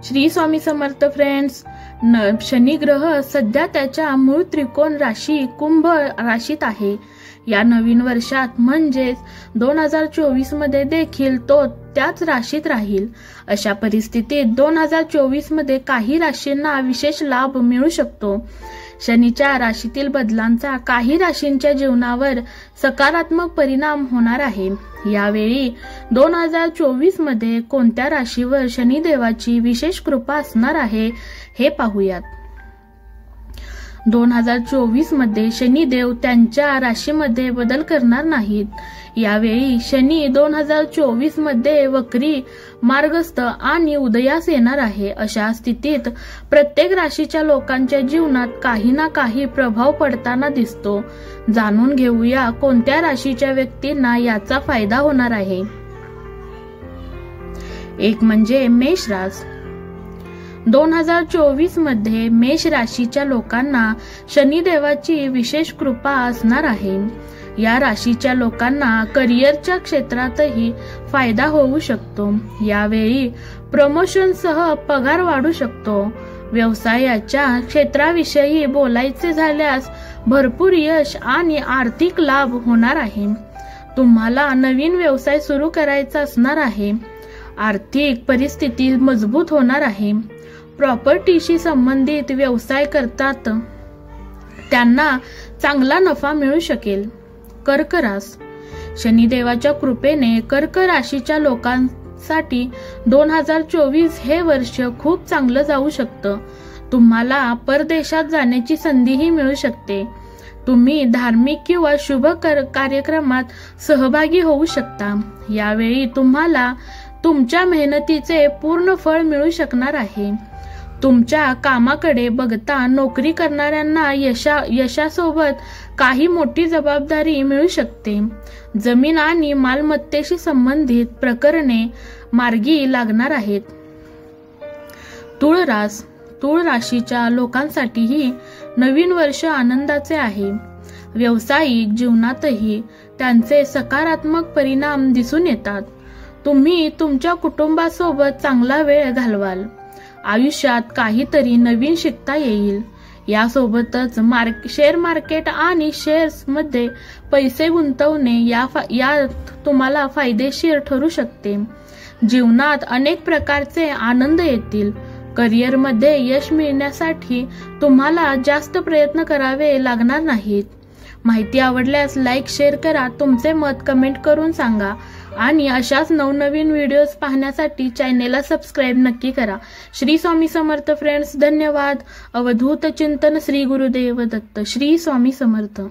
Shri Swami Samarth friends. Shani ग्रह सध्या त्याच्या मूळ त्रिकोण राशी कुंभ राशीत आहे। या नवीन वर्षात म्हणजेच 2024 मध्ये देखील तो त्याच राशीत राहील। अशा परिस्थितीत 2024 मध्ये काही राशींना विशेष लाभ मिळू शकतो। शनीच्या राशीतील बदलांचा काही राशींच्या जीवनावर सकारात्मक परिणाम होणार आहे। यावेळी 2024 मध्ये कोणत्या राशीवर शनिदेवाची विशेष कृपा असणार आहे हे पाहूयात। 2024 मध्ये शनिदेव त्यांच्या राशीमध्ये बदल करणार नाहीत। यावेळी शनी 2024 मध्ये वक्री मार्गस्थ आणि उदयास येणार आहे। अशा स्थितीत प्रत्येक राशीच्या लोकांच्या जीवनात काही ना काही प्रभाव पडताना दिसतो। जाणून घेऊया कोणत्या राशीच्या व्यक्तींना याचा फायदा होणार आहे। एक म्हणजे मेष राशी। 2024 मध्ये मेष राशीच्या लोकांना शनिदेवाची विशेष कृपा असणार आहे। या राशीच्या लोकांना करिअरच्या क्षेत्रातही फायदा होऊ शकतो। यावेळी प्रमोशनसह पगार वाढू शकतो। व्यवसायाच्या क्षेत्राविषयी बोलायचे झाल्यास भरपूर यश आणि आर्थिक लाभ होणार आहे। तुम्हाला नवीन व्यवसाय सुरू करायचा असणार आहे। आर्थिक परिस्थिती मजबूत होणार आहे। प्रॉपर्टीशी संबंधित व्यवसाय करतात त्यांना चांगला नफा मिळू शकेल। कर्क राशी। शनिदेवाच्या कृपेने कर्क राशीच्या लोकांसाठी 2024 हे वर्ष खूप चांगलं जाऊ शकतं। तुम्हाला परदेशात जाण्याची संधीही मिळू शकते। तुम्ही धार्मिक किंवा शुभ कार्यक्रमात सहभागी होऊ शकता। यावेळी तुम्हाला तुमच्या मेहनतीचे पूर्ण फळ मिळू शकणार आहे। तुमच्या कामाकडे बघता नोकरी करणाऱ्यांना यशासोबत काही मोठी जबाबदारी मिळू शकते। जमीन आणि मालमत्तेशी संबंधित प्रकरणे मार्गी लागणार आहेत। तुळ राशी। तुळ राशीच्या लोकांसाठीही नवीन वर्ष आनंदाचे आहे। व्यावसायिक जीवनातही त्यांचे सकारात्मक परिणाम दिसून येतात। तुम्ही तुमच्या कुटुंबासोबत चांगला वेळ घालवाल। आयुष्यात काहीतरी नवीन शिकता येईल। यासोबतच शेअर मार्केट आणि शेअर्स मध्ये पैसे गुंतवणे यात तुम्हाला फायदेशीर ठरू शकते। जीवनात अनेक प्रकारचे आनंद येतील। करिअरमध्ये यश मिळण्यासाठी तुम्हाला जास्त प्रयत्न करावे लागणार नाहीत। माहिती आवडल्यास लाईक शेअर करा। तुमचे मत कमेंट करून सांगा आणि अशाच नवनवीन व्हिडिओज पाहण्यासाठी चॅनेलला सबस्क्राईब नक्की करा। श्री स्वामी समर्थ फ्रेंड्स, धन्यवाद। अवधूत चिंतन श्री गुरुदेव दत्त। श्री स्वामी समर्थ।